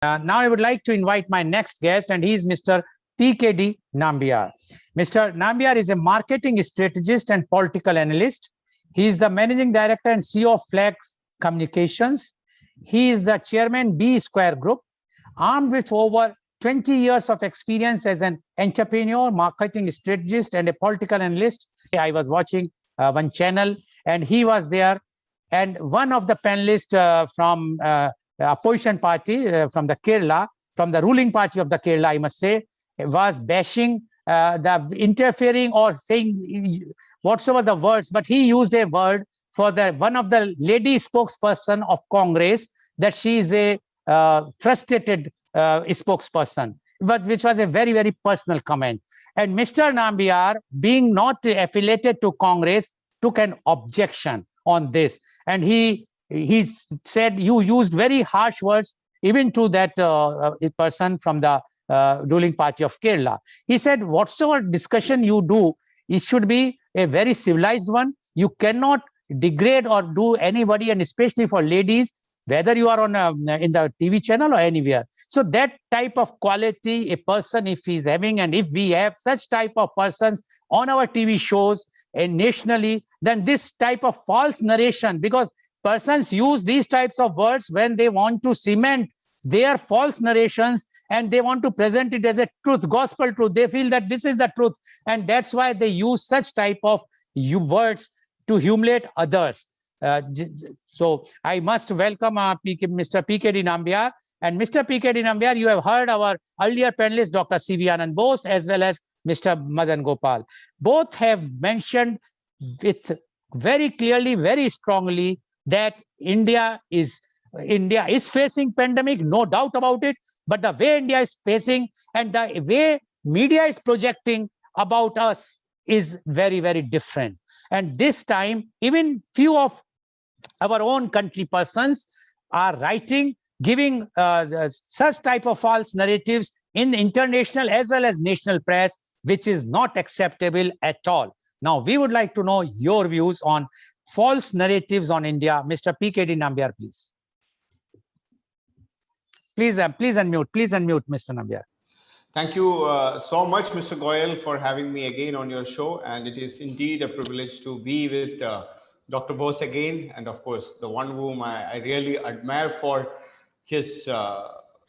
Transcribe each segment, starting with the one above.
Now I would like to invite my next guest, and he is Mr. PKD Nambiar. Mr. Nambiar is a marketing strategist and political analyst. He is the managing director and CEO of Flex Communications. He is the chairman B Square Group, armed with over 20 years of experience as an entrepreneur, marketing strategist, and a political analyst. I was watching one channel, and he was there, and one of the panelists from opposition party from the Kerala, from the ruling party of the Kerala, I must say, was bashing the interfering or saying whatsoever the words, but he used a word for the one of the lady spokesperson of Congress, that she is a frustrated spokesperson, but which was a very, very personal comment. And Mr. Nambiar, being not affiliated to Congress, took an objection on this, and he said you used very harsh words even to that person from the ruling party of Kerala. He said whatsoever discussion you do, it should be a very civilized one. You cannot degrade or do anybody, and especially for ladies, whether you are on in the TV channel or anywhere. So that type of quality a person, if he's having, and if we have such type of persons on our TV shows and nationally, then this type of false narration, because persons use these types of words when they want to cement their false narrations and they want to present it as a truth, gospel truth. They feel that this is the truth, and that's why they use such type of words to humiliate others. So I must welcome Mr. PKD Nambiar. And Mr. PKD Nambiar, you have heard our earlier panelist, Dr. C.V. Anand Bose, as well as Mr. Madan Gopal. Both have mentioned with very clearly, very strongly, that India is facing pandemic, no doubt about it. But the way India is facing and the way media is projecting about us is very, very different. And this time, even few of our own country persons are writing, giving such type of false narratives in international as well as national press, which is not acceptable at all. Now, we would like to know your views on false narratives on India. Mr. PKD Nambiar, please. Please unmute, Mr. Nambiar. Thank you so much, Mr. Goyal, for having me again on your show. And it is indeed a privilege to be with Dr. Bose again. And of course, the one whom I really admire for his,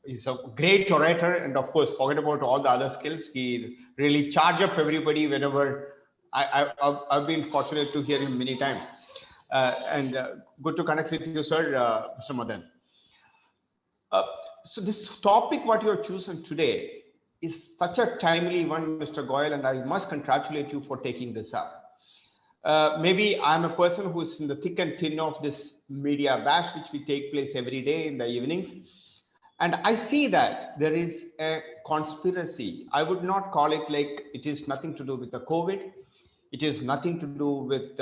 he's a great orator. And of course, forget about all the other skills. He really charge up everybody whenever I've been fortunate to hear him many times. And good to connect with you, sir, Mr. Madan. So this topic, what you have chosen today, is such a timely one, Mr. Goyal, and I must congratulate you for taking this up. Maybe I'm a person who's in the thick and thin of this media bash, which we take place every day in the evenings. And I see that there is a conspiracy. I would not call it like it is nothing to do with the COVID. It is nothing to do with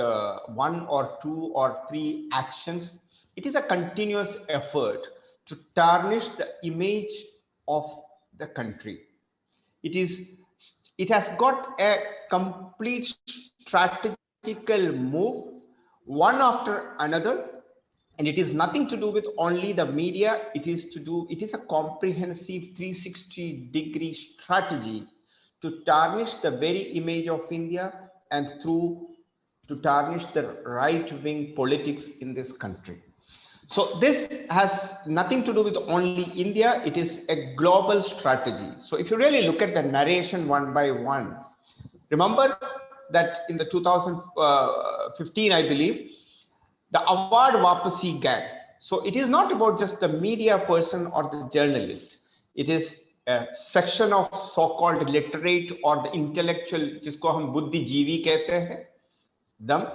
one or two or three actions. It is a continuous effort to tarnish the image of the country. It has got a complete strategical move, one after another, and it is nothing to do with only the media. It is a comprehensive 360-degree strategy to tarnish the very image of India and to tarnish the right-wing politics in this country. So this has nothing to do with only India. It is a global strategy. So if you really look at the narration one by one, remember that in the 2015, I believe, the award Wapasi gang. So it is not about just the media person or the journalist. It is a section of so-called literate or the intellectual, जिसको हम बुद्धिजीवी कहते हैं, them.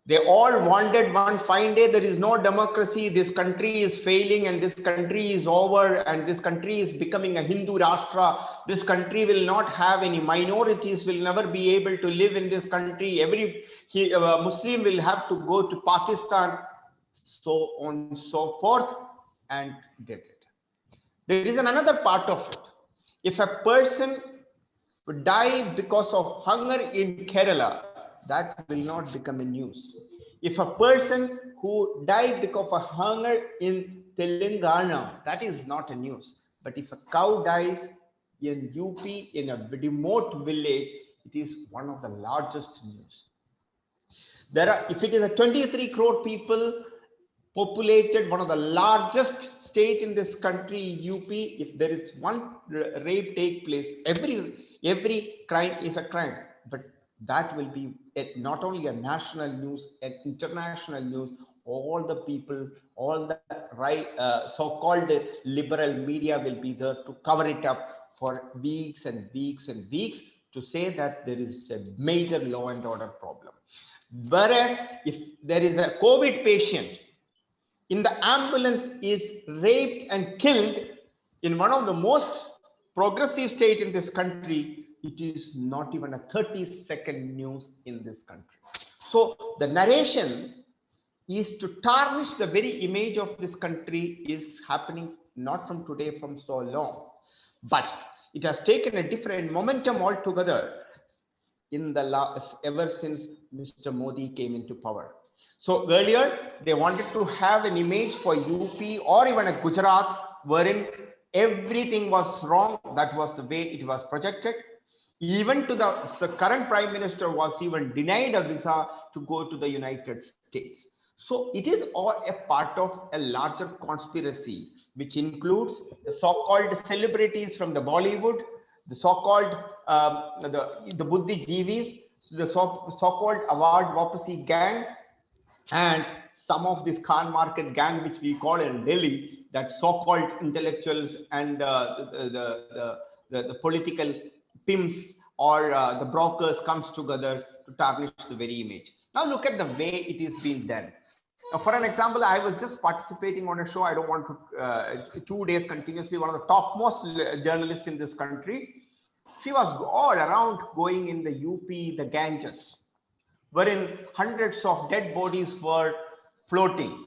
They all wanted one fine day, there is no democracy, this country is failing and this country is over and this country is becoming a Hindu Rashtra. This country will not have any minorities, will never be able to live in this country. Every Muslim will have to go to Pakistan, so on and so forth, and did it. There is another part of it. If a person would die because of hunger in Kerala, that will not become a news. If a person who died because of hunger in Telangana. That is not a news. But if a cow dies in UP in a remote village, it is one of the largest news. There are, if it is a 23 crore people populated, one of the largest state in this country, UP, if there is one rape take place, every crime is a crime. But that will be not only a national news, an international news. All the people, all the right, so-called liberal media will be there to cover it up for weeks and weeks and weeks to say that there is a major law and order problem. Whereas if there is a COVID patient in the ambulance is raped and killed in one of the most progressive state in this country, it is not even a 30-second news in this country. So the narration is to tarnish the very image of this country is happening not from today, from so long, but it has taken a different momentum altogether in the ever since Mr. Modi came into power. So earlier they wanted to have an image for UP or even a Gujarat wherein everything was wrong. That was the way it was projected. Even to the current prime minister was even denied a visa to go to the United States. So it is all a part of a larger conspiracy, which includes the so-called celebrities from the Bollywood, the so-called the Buddhijeevis, the so-called award Wapsi gang, and some of this Khan market gang, which we call in Delhi, that so-called intellectuals and the political pimps or the brokers comes together to tarnish the very image. Now look at the way it is being done. Now, for an example, I was just participating on a show. I don't want to 2 days continuously. One of the topmost journalists in this country. She was all around going in the UP, the Ganges, wherein hundreds of dead bodies were floating.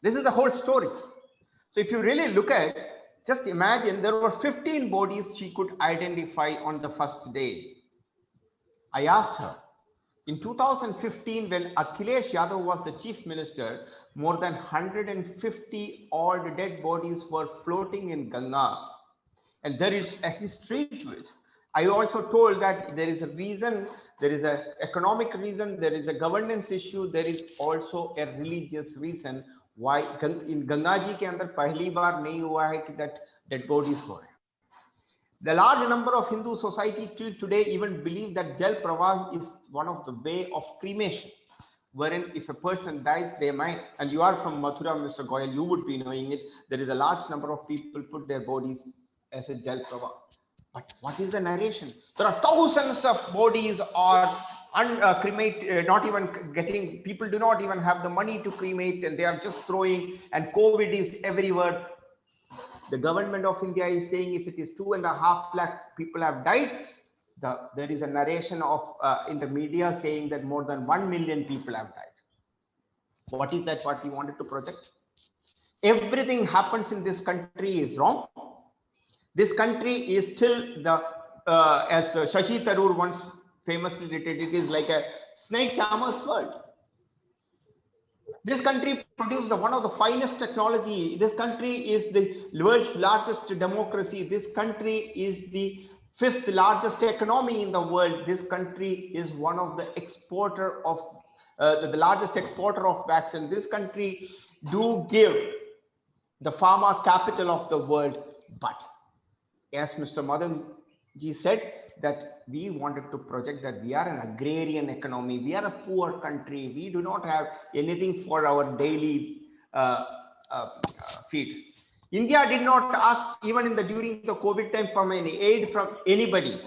This is the whole story. So if you really look at, just imagine there were 15 bodies she could identify on the first day. I asked her, in 2015, when Akhilesh Yadav was the chief minister, more than 150 odd dead bodies were floating in Ganga. And there is a history to it. I also told that there is a reason, there is an economic reason, there is a governance issue, there is also a religious reason why in Ganga ji ke andar pehli baar nahi hua hai ki that dead bodies were. The large number of Hindu society till today even believe that Jal Pravah is one of the way of cremation, wherein if a person dies, they might, and you are from Mathura, Mr. Goyal, you would be knowing it, there is a large number of people put their bodies as a Jal Pravah. But what is the narration? There are thousands of bodies are cremate, not even getting, people do not even have the money to cremate and they are just throwing, and COVID is everywhere. The government of India is saying if it is 2.5 lakh people have died, there is a narration of in the media saying that more than 1 million people have died. What is that what we wanted to project? Everything happens in this country is wrong. This country is still the, as Shashi Tharoor once famously stated, it is like a snake charmer's world. This country produced one of the finest technology. This country is the world's largest democracy. This country is the 5th largest economy in the world. This country is one of the exporter of the largest exporter of vaccine. This country do give the pharma capital of the world. But as Mr. Madan ji said, that we wanted to project that we are an agrarian economy, we are a poor country, we do not have anything for our daily feed. India did not ask even in the during the COVID time for any aid from anybody.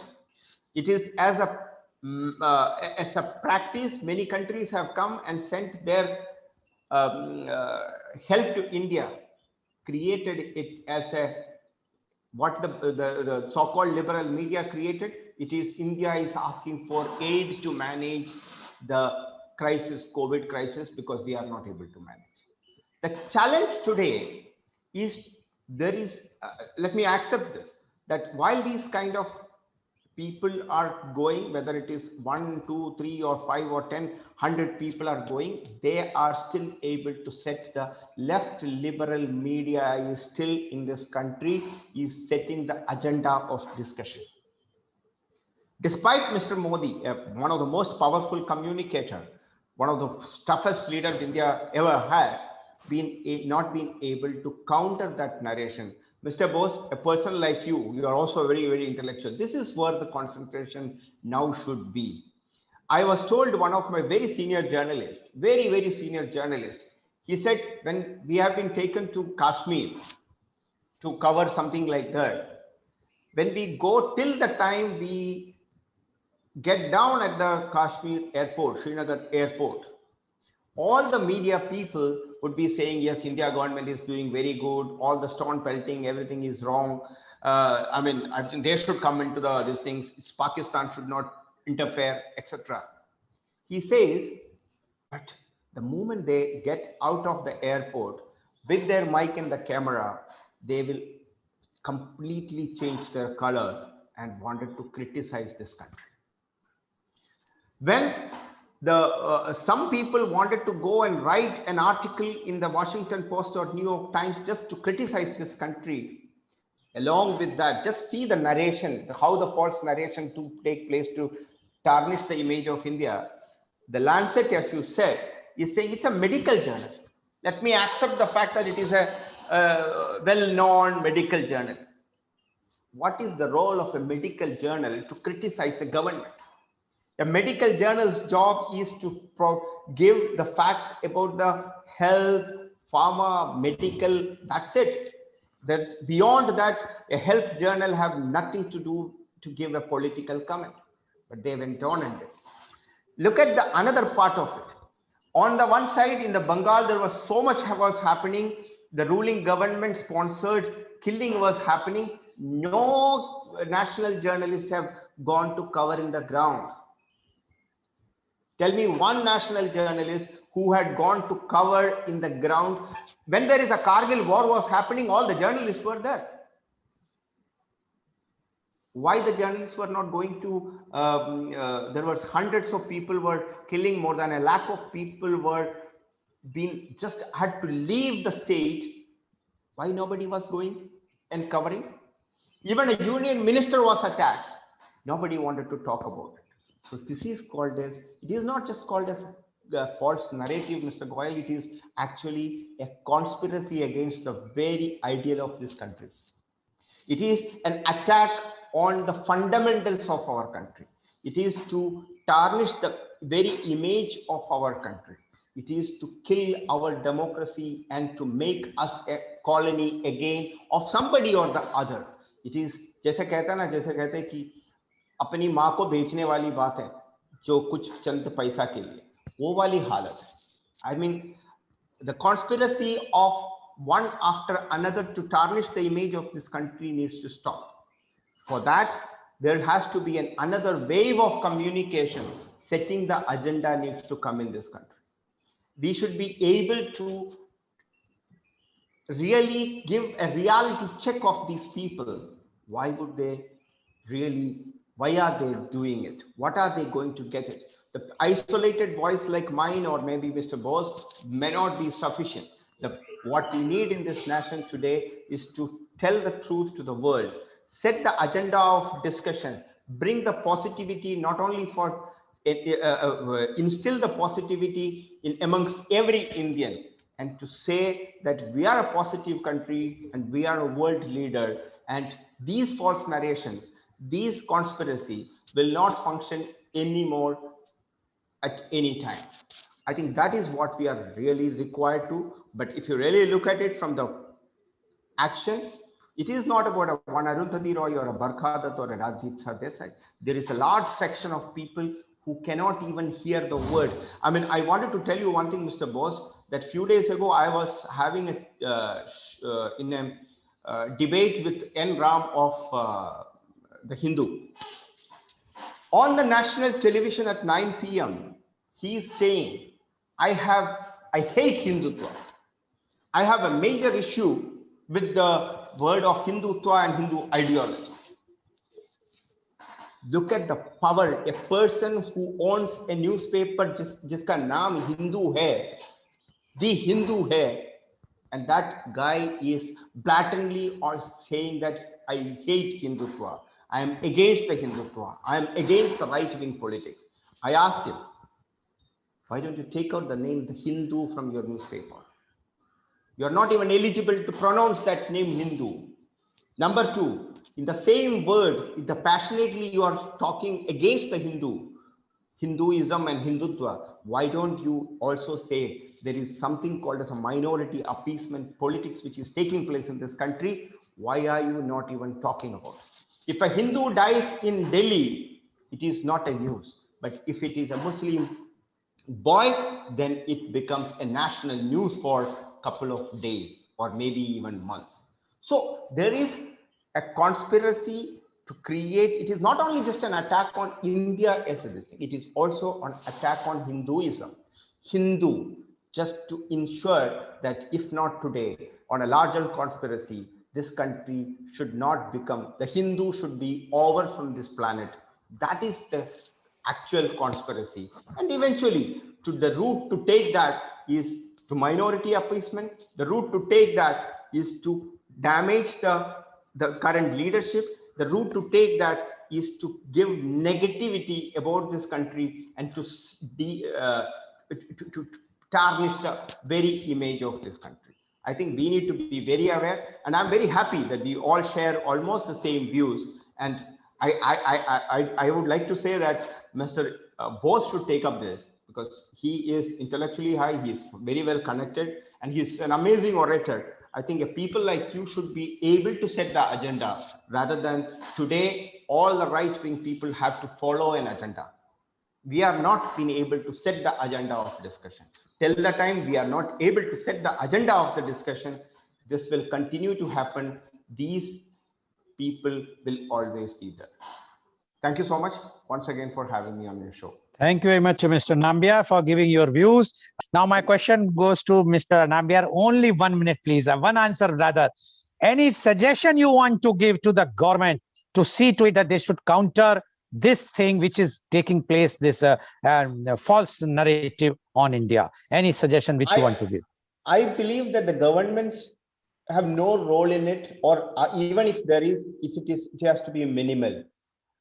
It is as a practice, many countries have come and sent their help to India, created it as a what the so-called liberal media created. It is India is asking for aid to manage the crisis, COVID crisis, because we are not able to manage. The challenge today is there is, let me accept this, that while these kind of people are going, whether it is 1, 2, 3 or 5 or 10, 100 people are going, they are still able to set the left liberal media is still in this country, is setting the agenda of discussion. Despite Mr. Modi, one of the most powerful communicator, one of the toughest leaders India ever had, not been able to counter that narration. Mr. Bose, a person like you, you are also very, very intellectual. This is where the concentration now should be. I was told one of my very senior journalists, very, very senior journalist, he said, when we have been taken to Kashmir to cover something like that, when we go till the time we get down at the Kashmir airport, Srinagar airport, all the media people would be saying, yes, India government is doing very good, all the stone pelting, everything is wrong. I think they should come into these things, Pakistan should not interfere, etc. He says, but the moment they get out of the airport with their mic and the camera, they will completely change their color and wanted to criticize this country. When some people wanted to go and write an article in the Washington Post or New York Times just to criticize this country, along with that, just see the narration, how the false narration to take place to tarnish the image of India. The Lancet, as you said, is saying it's a medical journal. Let me accept the fact that it is a well-known medical journal. What is the role of a medical journal to criticize a government? A medical journal's job is to give the facts about the health, pharma, medical, that's it. That's beyond that, a health journal have nothing to do to give a political comment, but they went on and did. Look at the another part of it. On the one side, in the Bengal, there was so much was happening. The ruling government sponsored killing was happening. No national journalists have gone to cover in the ground. Tell me one national journalist who had gone to cover in the ground. When there is a Kargil war was happening, all the journalists were there. Why the journalists were not going to, there was hundreds of people were killing, more than 1 lakh of people were just had to leave the state. Why nobody was going and covering? Even a union minister was attacked. Nobody wanted to talk about it. So this is called as, it is not just called as the false narrative, Mr. Goyal, it is actually a conspiracy against the very ideal of this country. It is an attack on the fundamentals of our country. It is to tarnish the very image of our country. It is to kill our democracy and to make us a colony again of somebody or the other. It is, जैसे कहते हैं कि अपनी माँ को बेचने वाली बात है जो कुछ चंद पैसा के लिए, वो वाली हालत है. I mean, the conspiracy of one after another to tarnish the image of this country needs to stop. For that, there has to be another wave of communication. Setting the agenda needs to come in this country. We should be able to really give a reality check of these people. Why would they really, why are they doing it? What are they going to get it? The isolated voice like mine or maybe Mr. Bose may not be sufficient. What we need in this nation today is to tell the truth to the world, set the agenda of discussion, bring the positivity, not only for instill the positivity in amongst every Indian, and to say that we are a positive country and we are a world leader, and these false narrations, these conspiracy will not function anymore at any time. I think that is what we are really required to. But if you really look at it from the action, it is not about a one Arundhati Roy or a Barkha Dutt or a Rajdeep Sardesai. There is a large section of people who cannot even hear the word. I mean, I wanted to tell you one thing, Mr. Bose, that few days ago, I was having in a debate with N. Ram of the Hindu. On the national television at 9 p.m., he is saying, I hate Hindutva. I have a major issue with the word of Hindutva and Hindu ideologies. Look at the power. A person who owns a newspaper जिसका नाम हिंदू है, the Hindu hai, and that guy is blatantly or saying that I hate Hindutva. I am against the Hindutva. I am against the right-wing politics. I asked him, why don't you take out the name the Hindu from your newspaper? You are not even eligible to pronounce that name Hindu. Number two, in the same word, the passionately you are talking against the Hinduism and Hindutva, why don't you also say there is something called as a minority appeasement politics which is taking place in this country? Why are you not even talking about it? If a Hindu dies in Delhi, it is not a news. But if it is a Muslim boy, then it becomes a national news for a couple of days or maybe even months. So there is a conspiracy to create. It is not only just an attack on India as a thing, it is also an attack on Hinduism. Hindu, just to ensure that if not today, on a larger conspiracy, this country should not become, the Hindu should be over from this planet. That is the actual conspiracy. And eventually, to the route to take that is to minority appeasement. The route to take that is to damage the current leadership. The route to take that is to give negativity about this country and to tarnish the very image of this country. I think we need to be very aware, and I'm very happy that we all share almost the same views. And I would like to say that Mr. Bose should take up this, because he is intellectually high, he is very well connected, and he's an amazing orator. I think people like you should be able to set the agenda, rather than today all the right-wing people have to follow an agenda. We are not being able to set the agenda of discussion. Till the time we are not able to set the agenda of the discussion, this will continue to happen. These people will always be there. Thank you so much once again for having me on your show. Thank you very much, Mr. Nambiar, for giving your views. Now, my question goes to Mr. Nambiar. Only 1 minute, please. One answer, rather. Any suggestion you want to give to the government to see to it that they should counter this thing which is taking place, this false narrative on India? Any suggestion which you want to give? I believe that the governments have no role in it, or even if there is, it has to be minimal.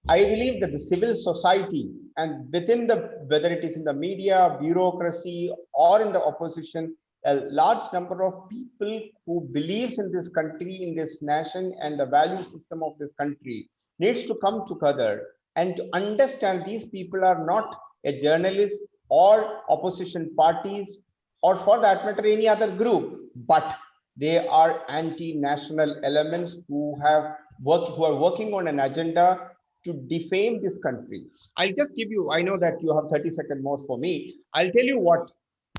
I believe that the civil society, and within whether it is in the media, bureaucracy, or in the opposition, a large number of people who believes in this country, in this nation, and the value system of this country needs to come together and to understand these people are not a journalist or opposition parties, or for that matter, any other group, but they are anti-national elements who are working on an agenda to defame this country. I'll just give you, I know that you have 30 seconds more for me. I'll tell you what,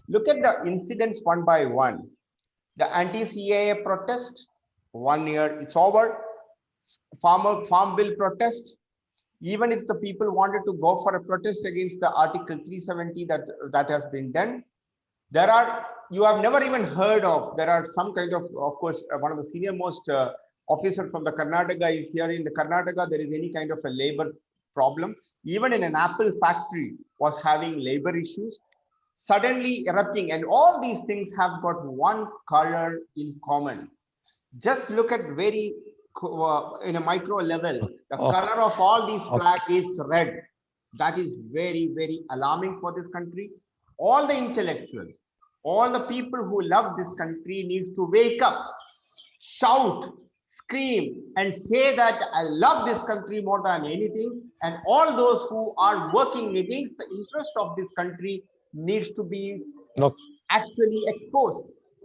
look at the incidents one by one. The anti-CAA protest, 1 year, it's over. Farm bill protest, even if the people wanted to go for a protest against the Article 370 that has been done, there are, you have never even heard of, there are some kind of course, one of the senior most officer from the Karnataka is here. In the Karnataka, there is any kind of a labor problem. Even in an apple factory was having labor issues, suddenly erupting, and all these things have got one color in common. Just look at very in a micro level, the color of all these flags is red. That is very, very alarming for this country. All the intellectuals, all the people who love this country needs to wake up, shout, scream, and say that I love this country more than anything. And all those who are working against the interest of this country needs to be actually exposed.